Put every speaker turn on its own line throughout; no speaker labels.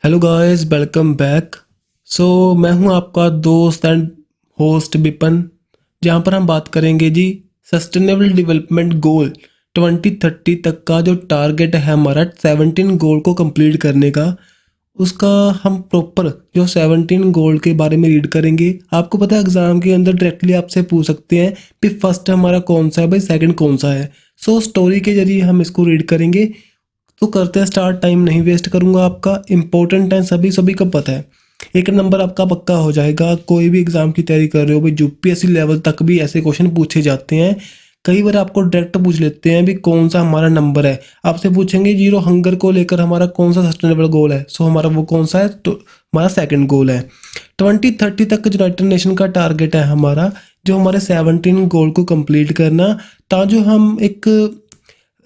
Hello guys, welcome back. मैं हूं आपका दोस्त एंड होस्ट विपन, जहां पर हम बात करेंगे जी सस्टेनेबल डेवलपमेंट गोल 2030 तक का जो टारगेट है हमारा 17 गोल को कंप्लीट करने का। उसका हम प्रॉपर जो 17 गोल के बारे में रीड करेंगे। आपको पता है एग्जाम के अंदर डायरेक्टली आपसे पूछ सकते हैं कि फर्स्ट हमारा कौन सा है भाई, सेकंड कौन सा है। स्टोरी के जरिए हम इसको रीड करेंगे। तो करते हैं स्टार्ट। टाइम नहीं वेस्ट करूंगा आपका, इंपॉर्टेंट है, सभी सभी को पता है। एक नंबर आपका पक्का हो जाएगा। कोई भी एग्जाम की तैयारी कर रहे हो भाई, यूपीएससी लेवल तक भी ऐसे क्वेश्चन पूछे जाते हैं। कई बार आपको डायरेक्ट पूछ लेते हैं भी कौन सा हमारा नंबर है। आपसे पूछेंगे जीरो हंगर को लेकर हमारा कौन सा सस्टेनेबल गोल है। हमारा वो कौन सा है, तो हमारा सेकंड गोल है 2030 तक यूनाइटेड नेशन का टारगेट है हमारा, जो हमारे 17 गोल को कंप्लीट करना, ताकि हम एक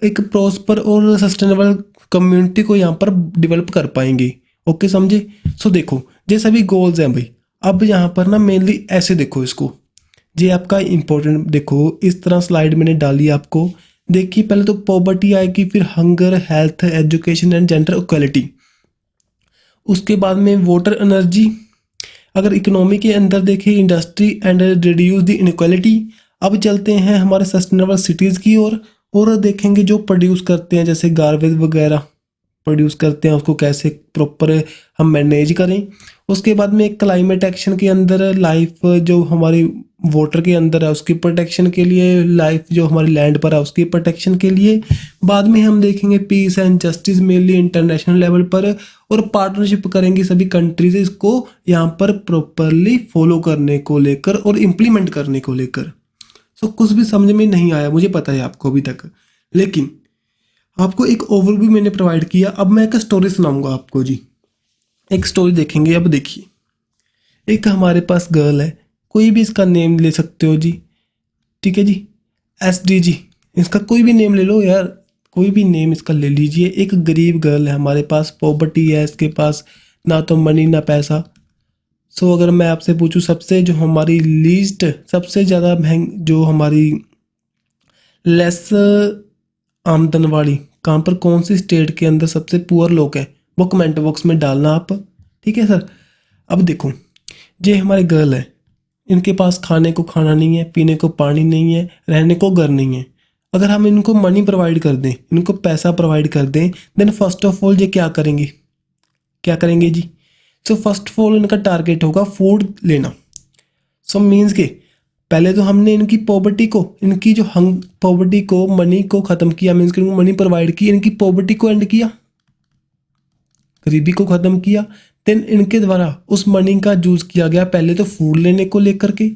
एक प्रॉस्पर और सस्टेनेबल कम्युनिटी को यहाँ पर डेवलप कर पाएंगे। ओके, समझे। देखो, ये सभी गोल्स हैं भाई। अब यहाँ पर ना मेनली ऐसे देखो इसको, ये आपका इंपॉर्टेंट देखो। इस तरह स्लाइड मैंने डाली आपको। देखिए, पहले तो पॉवर्टी आएगी, फिर hunger, health, education and gender equality. उसके बाद में वाटर, एनर्जी। अगर इकोनॉमी के अंदर देखें, industry and reduce the inequality. अब चलते हैं हमारे सस्टेनेबल सिटीज़ की ओर, और देखेंगे जो प्रोड्यूस करते हैं, जैसे गार्बेज वगैरह प्रोड्यूस करते हैं, उसको कैसे प्रॉपर हम मैनेज करें। उसके बाद में क्लाइमेट एक्शन के अंदर लाइफ जो हमारी वाटर के अंदर है उसकी प्रोटेक्शन के लिए, लाइफ जो हमारी लैंड पर है उसकी प्रोटेक्शन के लिए। बाद में हम देखेंगे peace and justice mainly international level पर, और पार्टनरशिप करेंगे सभी कंट्रीज इसको यहाँ पर प्रॉपरली फॉलो करने को लेकर और इम्प्लीमेंट करने को लेकर। कुछ भी समझ में नहीं आया मुझे पता है आपको अभी तक, लेकिन आपको एक ओवरव्यू मैंने प्रोवाइड किया। अब मैं एक स्टोरी सुनाऊंगा आपको जी। एक स्टोरी देखेंगे। अब देखिए, एक हमारे पास गर्ल है, कोई भी इसका नेम ले सकते हो जी, ठीक है जी। SDG, इसका कोई भी नेम ले लो यार, कोई भी नेम इसका ले लीजिए। एक गरीब गर्ल है हमारे पास, पॉवर्टी है इसके पास, ना तो मनी ना पैसा। अगर मैं आपसे पूछूं सबसे जो हमारी लीस्ट, सबसे ज़्यादा महंग, जो हमारी लेस आमदन वाली, कहाँ पर, कौन सी स्टेट के अंदर सबसे पुअर लोग हैं, वो कमेंट बॉक्स में डालना आप, ठीक है सर। अब देखो, ये हमारे गर्ल है, इनके पास खाने को खाना नहीं है, पीने को पानी नहीं है, रहने को घर नहीं है। अगर हम इनको मनी प्रोवाइड कर दें, इनको पैसा प्रोवाइड कर दें, देन फर्स्ट ऑफ ऑल ये क्या करेंगे, क्या करेंगे जी। फर्स्ट ऑफ ऑल इनका टारगेट होगा फूड लेना। मीन्स के पहले तो हमने इनकी पॉवर्टी को, इनकी जो पॉवर्टी को, मनी को ख़त्म किया, मीन्स कि इनको मनी प्रोवाइड की, इनकी पॉवर्टी को एंड किया, गरीबी को ख़त्म किया। देन इनके द्वारा उस मनी का यूज़ किया गया पहले तो फूड लेने को लेकर के।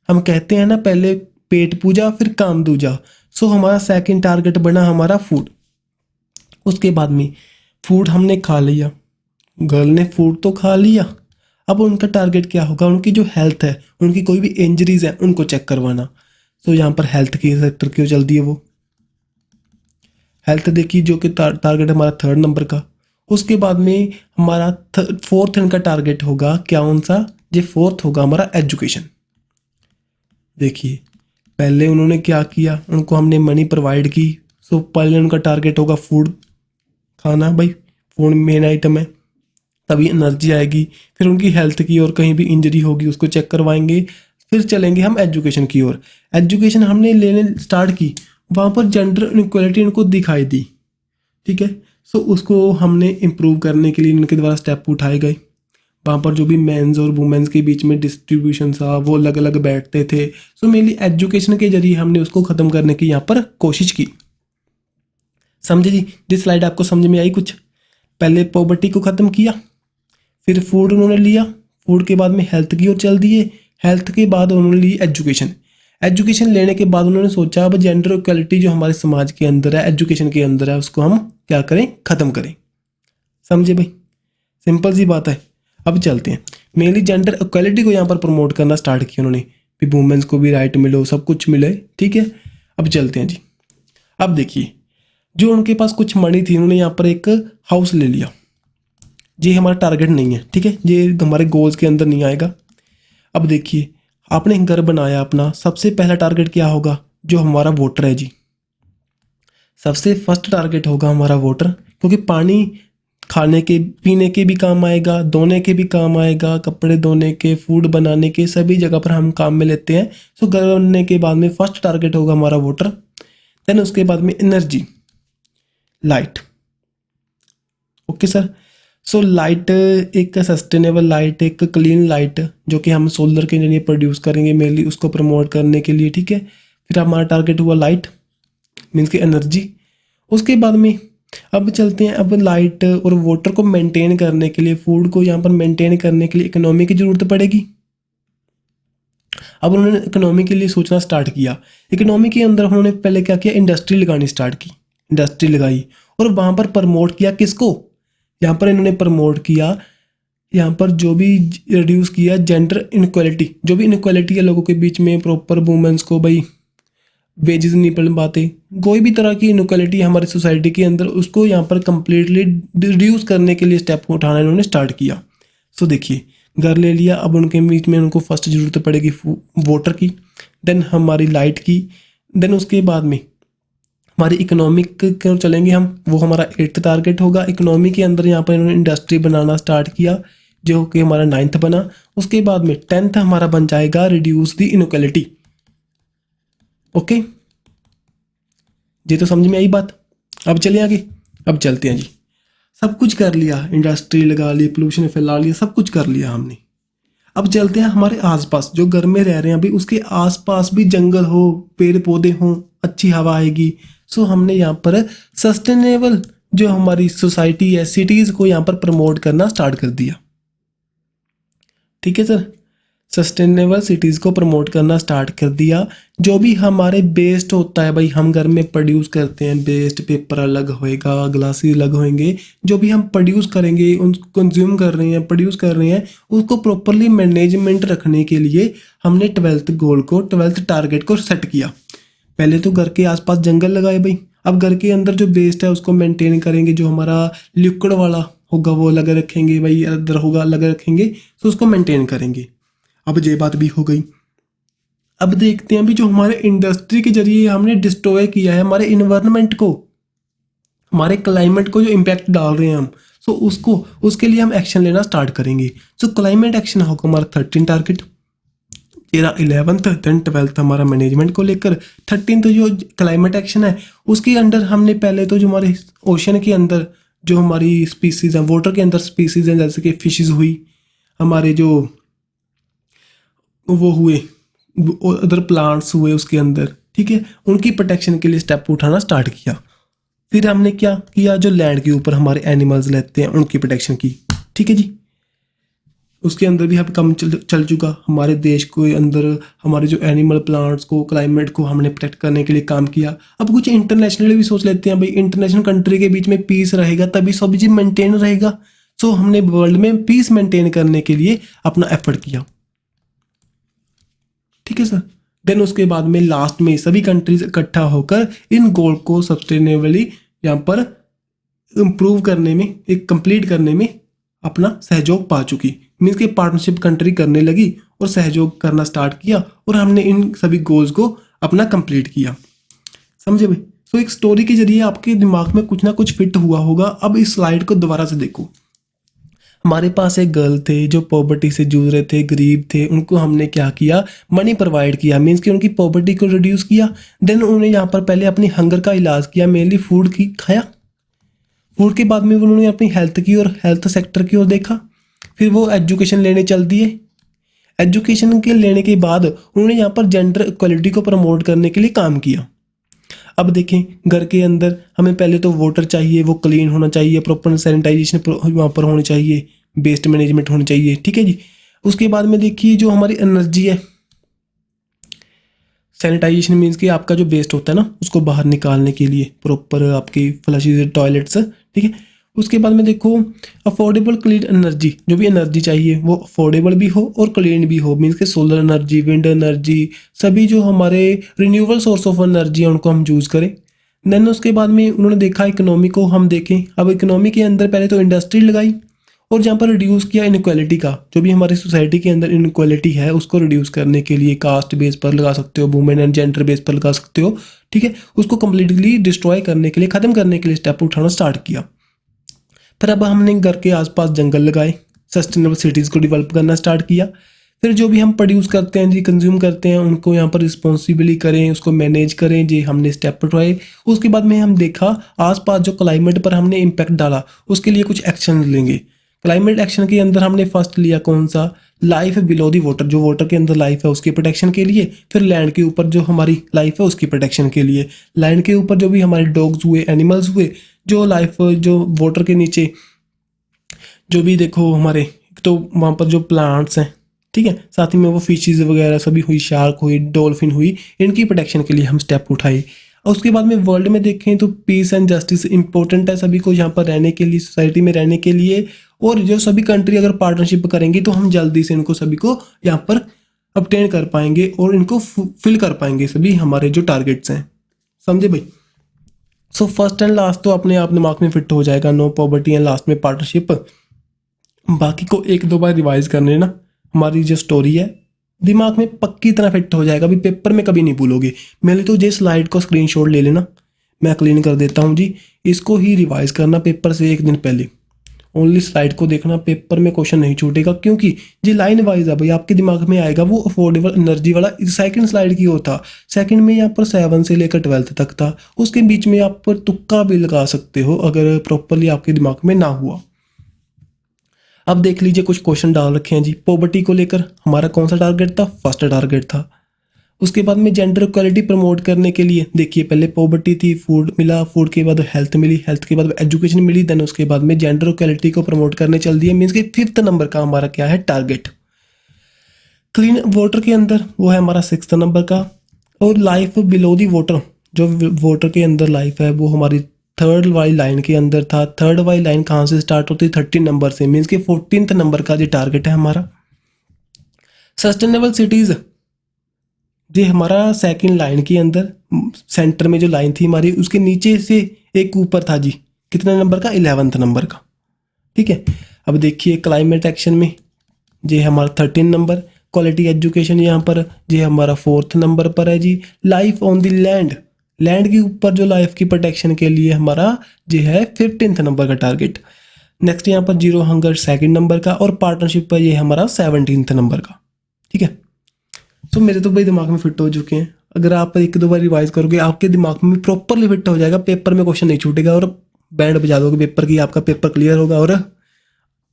हम कहते हैं ना, पहले पेट पूजा फिर काम दूजा। हमारा सेकंड टारगेट बना हमारा फूड। उसके बाद में फूड हमने खा लिया, गर्ल ने फूड तो खा लिया। अब उनका टारगेट क्या होगा, उनकी जो हेल्थ है, उनकी कोई भी इंजरीज है उनको चेक करवाना। यहाँ पर हेल्थ की सेक्टर क्यों चलती है, वो हेल्थ देखिए, जो कि टारगेट हमारा थर्ड नंबर का। उसके बाद में हमारा फोर्थ इनका टारगेट होगा क्या, कौन सा, ये फोर्थ होगा हमारा एजुकेशन। देखिए, पहले उन्होंने क्या किया, उनको हमने मनी प्रोवाइड की। पहले उनका टारगेट होगा फूड खाना, भाई फूड मेन आइटम है, तभी एनर्जी आएगी। फिर उनकी हेल्थ की और कहीं भी इंजरी होगी उसको चेक करवाएंगे। फिर चलेंगे हम एजुकेशन की ओर। एजुकेशन हमने लेने स्टार्ट की, वहाँ पर जेंडर इनक्वालिटी इनको दिखाई दी, ठीक है। उसको हमने इम्प्रूव करने के लिए इनके द्वारा स्टेप उठाए गए। वहाँ पर जो भी मेंस और वुमेन्स के बीच में डिस्ट्रीब्यूशन था वो अलग अलग बैठते थे। मेनली एजुकेशन के जरिए हमने उसको ख़त्म करने की यहाँ पर कोशिश की। समझे जी, जिस स्लाइड आपको समझ में आई कुछ। पहले पॉवर्टी को ख़त्म किया, फिर फूड उन्होंने लिया, फूड के बाद में हेल्थ की ओर चल दिए, हेल्थ के बाद उन्होंने ली एजुकेशन। एजुकेशन लेने के बाद उन्होंने सोचा अब जेंडर इक्वलिटी जो हमारे समाज के अंदर है, एजुकेशन के अंदर है, उसको हम क्या करें, ख़त्म करें। समझे भाई, सिंपल सी बात है। अब चलते हैं, मेनली जेंडर इक्वलिटी को यहाँ पर प्रमोट करना स्टार्ट किया उन्होंने, भी वुमेन्स को भी राइट मिलो, सब कुछ मिले, ठीक है। अब चलते हैं जी। अब देखिए, जो उनके पास कुछ मनी थी, उन्होंने यहाँ पर एक हाउस ले लिया। ये हमारा टारगेट नहीं है, ठीक है, ये हमारे गोल्स के अंदर नहीं आएगा। अब देखिए, आपने घर बनाया अपना, सबसे पहला टारगेट क्या होगा, जो हमारा वाटर है जी। सबसे फर्स्ट टारगेट होगा हमारा वाटर, क्योंकि पानी खाने के पीने के भी काम आएगा, धोने के भी काम आएगा, कपड़े धोने के, फूड बनाने के, सभी जगह पर हम काम में लेते हैं। सो घर बनने के बाद में फर्स्ट टारगेट होगा हमारा वाटर, देन उसके बाद में energy, light. Okay sir. So light, एक सस्टेनेबल लाइट, एक क्लीन लाइट जो कि हम सोलर के जरिए प्रोड्यूस करेंगे मेनली उसको प्रमोट करने के लिए, ठीक है। फिर हमारा टारगेट हुआ लाइट मीन्स की एनर्जी। उसके बाद में अब चलते हैं, अब लाइट और वाटर को मेंटेन करने के लिए, फूड को यहाँ पर मेंटेन करने के लिए इकोनॉमी की ज़रूरत पड़ेगी। अब उन्होंने इकोनॉमी के लिए सोचना स्टार्ट किया। इकोनॉमी के अंदर उन्होंने पहले क्या किया, इंडस्ट्री लगानी स्टार्ट की, इंडस्ट्री लगाई और वहाँ पर प्रमोट किया किसको, यहाँ पर इन्होंने प्रमोट किया, यहाँ पर जो भी रिड्यूस किया जेंडर इनक्वालिटी, जो भी इनक्वालिटी है लोगों के बीच में, प्रॉपर वुमेंस को भाई वेजेस नहीं पड़ पाते, कोई भी तरह की इनक्वालिटी हमारी सोसाइटी के अंदर, उसको यहाँ पर कंप्लीटली रिड्यूस करने के लिए स्टेप उठाना इन्होंने स्टार्ट किया। सो देखिए घर ले लिया, अब उनके बीच में उनको फर्स्ट ज़रूरत पड़ेगी वाटर की, देन हमारी लाइट की, देन उसके बाद में हमारी इकोनॉमिक क्यों चलेंगे हम, वो हमारा 8th टारगेट होगा। इकोनॉमी के अंदर यहाँ पर इन्होंने इंडस्ट्री बनाना स्टार्ट किया जो कि हमारा 9th बना। उसके बाद में 10th हमारा बन जाएगा रिड्यूस द इनक्वालिटी। ओके जी, तो समझ में आई बात। अब चलिए आगे, अब चलते हैं जी। सब कुछ कर लिया, इंडस्ट्री लगा ली, पोल्यूशन फैला लिया, सब कुछ कर लिया हमने। अब चलते हैं हमारे आसपास, जो घर में रह रहे हैं अभी उसके आसपास भी जंगल हो, पेड़ पौधे हों, अच्छी हवा आएगी। सो हमने यहाँ पर सस्टेनेबल जो हमारी सोसाइटी है, सिटीज़ को यहाँ पर प्रमोट करना स्टार्ट कर दिया। ठीक है सर, सस्टेनेबल सिटीज़ को प्रमोट करना स्टार्ट कर दिया। जो भी हमारे वेस्ट होता है भाई, हम घर में प्रोड्यूस करते हैं वेस्ट, पेपर अलग होएगा, ग्लासेस अलग होंगे, जो भी हम प्रोड्यूस करेंगे, उन कंज्यूम कर रहे हैं, प्रोड्यूस कर रहे हैं, उसको प्रॉपरली मैनेजमेंट रखने के लिए हमने 12th गोल को, 12th टारगेट को सेट किया। पहले तो घर के आसपास जंगल लगाए भाई, अब घर के अंदर जो वेस्ट है उसको मेंटेन करेंगे, जो हमारा लिक्विड वाला होगा वो अलग रखेंगे भाई, अदर होगा अलग रखेंगे, तो उसको मेंटेन करेंगे। अब ये बात भी हो गई। अब देखते हैं भी जो हमारे इंडस्ट्री के जरिए हमने डिस्ट्रॉय किया है हमारे इन्वायरमेंट को, हमारे क्लाइमेट को जो इम्पैक्ट डाल रहे हैं हम, सो उसको, उसके लिए हम एक्शन लेना स्टार्ट करेंगे। सो क्लाइमेट एक्शन होगा हमारा 13 टारगेट, तेरा 11th, देन 12th हमारा मैनेजमेंट को लेकर, 13th जो क्लाइमेट एक्शन है उसके अंडर हमने पहले तो जो हमारे ओशन के अंदर जो हमारी स्पीसीज हैं, वाटर के अंदर स्पीसीज हैं, जैसे कि फिशेज हुई, हमारे जो वो हुए अदर प्लांट्स हुए उसके अंदर, ठीक है, उनकी प्रोटेक्शन के लिए स्टेप उठाना स्टार्ट किया। फिर हमने क्या किया, जो लैंड के ऊपर हमारे एनिमल्स रहते हैं उनकी प्रोटेक्शन की। ठीक है जी, उसके अंदर भी हम कम चल चुका। हमारे देश के अंदर हमारे जो एनिमल, प्लांट्स को, क्लाइमेट को हमने प्रोटेक्ट करने के लिए काम किया। अब कुछ इंटरनेशनली भी सोच लेते हैं भाई, इंटरनेशनल कंट्री के बीच में पीस रहेगा तभी सब चीज़ मेंटेन रहेगा। सो हमने वर्ल्ड में पीस मेंटेन करने के लिए अपना एफर्ट किया। ठीक है सर, देन उसके बाद में लास्ट में सभी कंट्रीज इकट्ठा होकर इन गोल को सस्टेनेबली यहाँ पर इम्प्रूव करने में, एक कंप्लीट करने में अपना सहयोग पा चुकी। मीन्स के पार्टनरशिप कंट्री करने लगी और सहयोग करना स्टार्ट किया और हमने इन सभी गोल्स को अपना कंप्लीट किया। समझे भाई। सो एक स्टोरी के जरिए आपके दिमाग में कुछ ना कुछ फिट हुआ होगा। अब इस स्लाइड को दोबारा से देखो। हमारे पास एक गर्ल थे जो पॉवर्टी से जूझ रहे थे, गरीब थे, उनको हमने क्या किया, मनी प्रोवाइड किया, मीन्स कि उनकी पॉवर्टी को रिड्यूस किया। देन उन्होंने यहाँ पर पहले अपनी हंगर का इलाज किया, मेनली फूड की खाया। फूड के बाद में उन्होंने अपनी हेल्थ की और हेल्थ सेक्टर की ओर देखा। फिर वो एजुकेशन लेने चल दिए। एजुकेशन के लेने के बाद उन्होंने यहाँ पर जेंडर इक्वलिटी को प्रमोट करने के लिए काम किया। अब देखें, घर के अंदर हमें पहले तो वाटर चाहिए, वो क्लीन होना चाहिए, प्रॉपर सैनिटाइजेशन वहाँ पर होनी चाहिए, वेस्ट मैनेजमेंट होनी चाहिए। ठीक है जी। उसके बाद में देखिए जो हमारी एनर्जी है, सैनिटाइजेशन मीन्स कि आपका जो वेस्ट होता है ना उसको बाहर निकालने के लिए प्रॉपर आपकी फ्लशेज, टॉयलेट्स। ठीक है। उसके बाद में देखो अफोर्डेबल क्लीन एनर्जी, जो भी एनर्जी चाहिए वो अफोर्डेबल भी हो और क्लीन भी हो, मीन्स के सोलर एनर्जी, विंड एनर्जी, सभी जो हमारे रिन्यूएबल सोर्स ऑफ एनर्जी है उनको हम यूज़ करें। देन उसके बाद में उन्होंने देखा इकोनॉमी को हम देखें। अब इकोनॉमी के अंदर पहले तो इंडस्ट्री लगाई और जहाँ पर रिड्यूस किया इनक्वालिटी का, जो भी हमारी सोसाइटी के अंदर इनक्वालिटी है उसको रिड्यूस करने के लिए कास्ट बेस पर लगा सकते हो, वुमेन एंड जेंडर बेस पर लगा सकते हो। ठीक है। उसको कम्प्लीटली डिस्ट्रॉय करने के लिए, ख़त्म करने के लिए स्टेप उठाना स्टार्ट किया। फिर अब हमने घर के आसपास जंगल लगाए, सस्टेनेबल सिटीज़ को डेवलप करना स्टार्ट किया। फिर जो भी हम प्रोड्यूस करते हैं जी, कंज्यूम करते हैं, उनको यहाँ पर रिस्पॉन्सिबली करें, उसको मैनेज करें जी, हमने स्टेप उठाए। उसके बाद में हम देखा आसपास जो क्लाइमेट पर हमने इम्पैक्ट डाला, उसके लिए कुछ एक्शन लेंगे। क्लाइमेट एक्शन के अंदर हमने फर्स्ट लिया कौन सा, लाइफ बिलो दी वाटर, जो वाटर के अंदर लाइफ है उसकी प्रोटेक्शन के लिए। फिर लैंड के ऊपर जो हमारी लाइफ है उसकी प्रोटेक्शन के लिए। लैंड के ऊपर जो भी हमारे डॉग्स हुए, एनिमल्स हुए, जो लाइफ जो वाटर के नीचे जो भी देखो हमारे, तो वहाँ पर जो प्लांट्स हैं, ठीक है, साथ ही में वो फिशेज वगैरह सभी हुई, शार्क हुई, डॉल्फिन हुई, इनकी प्रोटेक्शन के लिए हम स्टेप उठाए। और उसके बाद में वर्ल्ड में देखें तो पीस एंड जस्टिस इंपॉर्टेंट है सभी को यहाँ पर रहने के लिए, सोसाइटी में रहने के लिए। और जो सभी कंट्री अगर पार्टनरशिप करेंगी तो हम जल्दी से इनको सभी को यहाँ पर obtain कर पाएंगे और इनको फिल कर पाएंगे सभी हमारे जो टारगेट्स हैं। समझे भाई? सो फर्स्ट एंड लास्ट तो अपने आप दिमाग में फिट हो जाएगा, नो पॉवर्टी एंड लास्ट में पार्टनरशिप। बाकी को एक दो बार रिवाइज करने ना, हमारी जो स्टोरी है दिमाग में पक्की तरह फिट हो जाएगा, अभी पेपर में कभी नहीं भूलोगे। मेरे तो ये स्लाइड को स्क्रीनशॉट ले लेना, मैं क्लीन कर देता हूँ जी। इसको ही रिवाइज करना पेपर से एक दिन पहले, ओनली स्लाइड को देखना, पेपर में क्वेश्चन नहीं छूटेगा, क्योंकि जी लाइन वाइज है भाई, आपके दिमाग में आएगा। वो अफोर्डेबल एनर्जी वाला सेकंड स्लाइड की होता, सेकंड में यहाँ पर 7 से लेकर 12th तक था, उसके बीच में आप पर तुक्का भी लगा सकते हो अगर प्रॉपरली आपके दिमाग में ना हुआ। अब देख लीजिए कुछ क्वेश्चन डाल रखे हैं जी। पॉवर्टी को लेकर हमारा कौन सा टारगेट था, फर्स्ट टारगेट था। उसके बाद में जेंडर इक्वालिटी प्रमोट करने के लिए देखिए, पहले पॉवर्टी थी, फूड मिला, फूड के बाद हेल्थ मिली, हेल्थ के बाद एजुकेशन मिली, देन उसके बाद में जेंडर इक्वालिटी को प्रमोट करने चल दिए। मीन्स कि 5th नंबर का हमारा क्या है टारगेट। क्लीन वाटर के अंदर वो है हमारा 6th नंबर का। और लाइफ बिलो दी वाटर, जो वाटर के अंदर लाइफ है वो हमारी 3rd वाली लाइन के अंदर था। 3rd वाली लाइन कहाँ से स्टार्ट होती है, 13 नंबर से, मीन्स कि 14th नंबर का जो टारगेट है हमारा। सस्टेनेबल सिटीज़ ये हमारा 2nd लाइन के अंदर, सेंटर में जो लाइन थी हमारी, उसके नीचे से एक ऊपर था जी, कितने नंबर का, 11th नंबर का। ठीक है, अब देखिए क्लाइमेट एक्शन में ये हमारा 13 नंबर। क्वालिटी एजुकेशन यहाँ पर ये हमारा 4th नंबर पर है जी। Life on the land, land के ऊपर जो लाइफ की प्रोटेक्शन के लिए हमारा ये है 15th नंबर का टारगेट। नेक्स्ट यहाँ पर जीरो हंगर 2nd नंबर का, और पार्टनरशिप पर ये हमारा 17th नंबर का। ठीक है, तो मेरे तो भाई दिमाग में फिट हो चुके हैं। अगर आप एक दो बार रिवाइज करोगे आपके दिमाग में प्रॉपरली फिट हो जाएगा, पेपर में क्वेश्चन नहीं छूटेगा और बैंड बजा दोगे पेपर की, आपका पेपर क्लियर होगा। और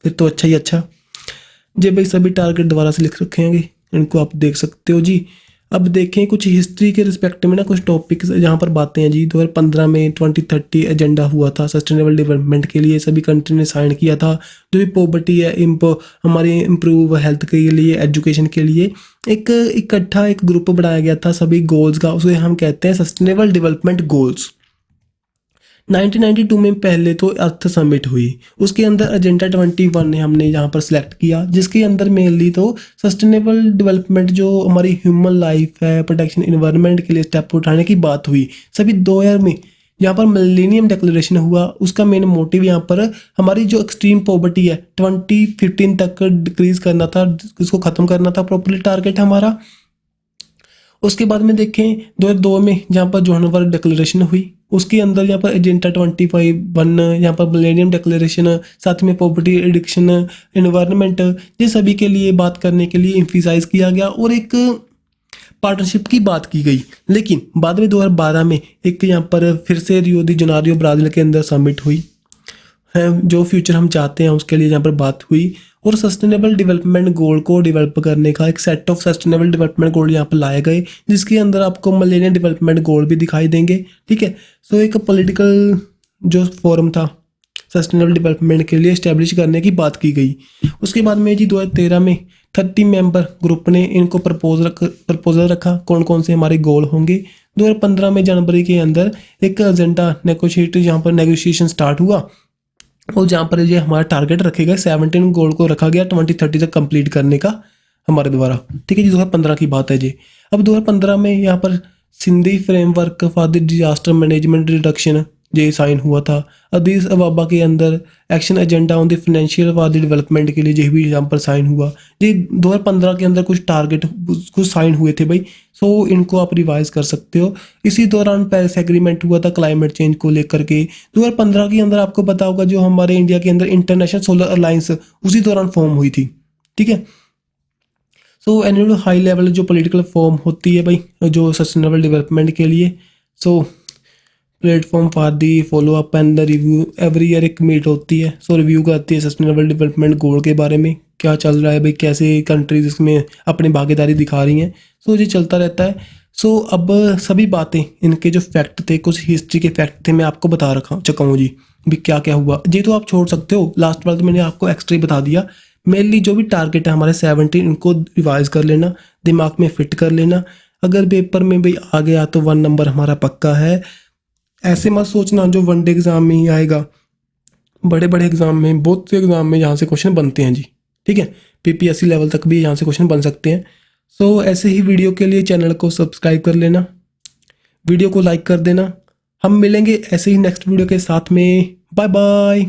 फिर तो अच्छा ही अच्छा। जी भाई सभी टारगेट दोबारा से लिख रखे हैं, इनको आप देख सकते हो जी। अब देखें कुछ हिस्ट्री के रिस्पेक्ट में ना कुछ टॉपिक्स जहाँ पर बातें हैं जी। 2015 में 2030 एजेंडा हुआ था सस्टेनेबल डेवलपमेंट के लिए, सभी कंट्री ने साइन किया था। जो भी पॉवर्टी है हमारी इम्प्रूव हेल्थ के लिए, एजुकेशन के लिए एक इकट्ठा एक ग्रुप बनाया गया था सभी गोल्स का, उसे हम कहते हैं सस्टेनेबल डेवलपमेंट गोल्स। 1992 में पहले तो अर्थ समिट हुई, उसके अंदर एजेंडा 21 ने हमने यहाँ पर सिलेक्ट किया, जिसके अंदर मेनली तो सस्टेनेबल डेवलपमेंट जो हमारी ह्यूमन लाइफ है, प्रोटेक्शन इन्वायरमेंट के लिए स्टेप उठाने की बात हुई। सभी 2000 में यहाँ पर मिलेनियम डिक्लेरेशन हुआ, उसका मेन मोटिव यहाँ पर हमारी जो एक्सट्रीम पॉवर्टी है 2015 तक डिक्रीज करना था, उसको ख़त्म करना था, प्रॉपर्ली टारगेट हमारा। उसके बाद में देखें 2002 में जहाँ पर जोहान्सबर्ग डिक्लेरेशन हुई, उसके अंदर यहाँ पर एजेंडा 25 यहाँ पर मिलेनियम डिक्लेरेशन, साथ में पॉवर्टी एडिक्शन, एनवायरनमेंट, ये सभी के लिए बात करने के लिए एम्फिसाइज किया गया और एक पार्टनरशिप की बात की गई। लेकिन बाद में 2012 में एक यहाँ पर फिर से रियो दी जनेरियो ब्राज़ील के अंदर समिट हुई है, जो फ्यूचर हम चाहते हैं उसके लिए यहाँ पर बात हुई। और सस्टेनेबल डेवलपमेंट गोल को डेवलप करने का एक set of sustainable development goal यहाँ पर लाए गए, जिसके अंदर आपको मिलेनियम डेवलपमेंट गोल भी दिखाई देंगे। ठीक है, सो एक पॉलिटिकल जो फोरम था सस्टेनेबल डेवलपमेंट के लिए इस्टेब्लिश करने की बात की गई। उसके बाद में जी 2013 में 30 मेंबर ग्रुप ने इनको प्रपोजल रखा कौन कौन से हमारे गोल होंगे। 2015 में जनवरी के अंदर एक एजेंडा नेगोशिएट यहाँ पर नेगोशिएशन स्टार्ट हुआ, और जहाँ पर ये हमारा टारगेट रखे गए 17 गोल को रखा गया 2030 तक कंप्लीट करने का हमारे द्वारा। ठीक है जी, 2015 की बात है जी। अब 2015 में यहाँ पर Sindhi framework for the disaster management reduction, ये साइन हुआ था। अदीस अबाबा के अंदर action agenda on the financial for the development के लिए ये भी यहाँ पर साइन हुआ। ये 2015 के अंदर कुछ टारगेट कुछ साइन हुए थे भाई। सो इनको आप रिवाइज कर सकते हो। इसी दौरान पेरिस एग्रीमेंट हुआ था क्लाइमेट चेंज को लेकर के। 2015 के अंदर आपको पता होगा जो हमारे इंडिया के अंदर इंटरनेशनल सोलर अलायंस उसी दौरान फॉर्म हुई थी, ठीक है। सो एनुअल हाई लेवल जो पॉलिटिकल फॉर्म होती है भाई जो सस्टेनेबल डेवलपमेंट के लिए। So platform for the follow up and the review, every year एक मीट होती है। सो रिव्यू करती है सस्टेनेबल डेवलपमेंट गोल के बारे में, क्या चल रहा है भाई, कैसे कंट्रीज इसमें अपनी भागीदारी दिखा रही हैं। सो ये चलता रहता है। सो अब सभी बातें इनके जो फैक्ट थे, कुछ हिस्ट्री के फैक्ट थे, मैं आपको बता रखा चुका हूँ जी भी क्या क्या हुआ। ये तो आप छोड़ सकते हो, लास्ट बार तो मैंने आपको एक्स्ट्रा ही बता दिया। मेनली जो भी टारगेट है हमारे 17 इनको रिवाइज कर लेना, दिमाग में फिट कर लेना। अगर पेपर में भाई आ गया तो 1 नंबर हमारा पक्का है। ऐसे मत सोचना जो वनडे एग्जाम में ही आएगा, बड़े बड़े एग्जाम में, बहुत से एग्जाम में यहाँ से क्वेश्चन बनते हैं जी, ठीक है। पीपीएससी लेवल तक भी यहाँ से क्वेश्चन बन सकते हैं। सो ऐसे ही वीडियो के लिए चैनल को सब्सक्राइब कर लेना, वीडियो को लाइक कर देना। हम मिलेंगे ऐसे ही नेक्स्ट वीडियो के साथ में। Bye bye.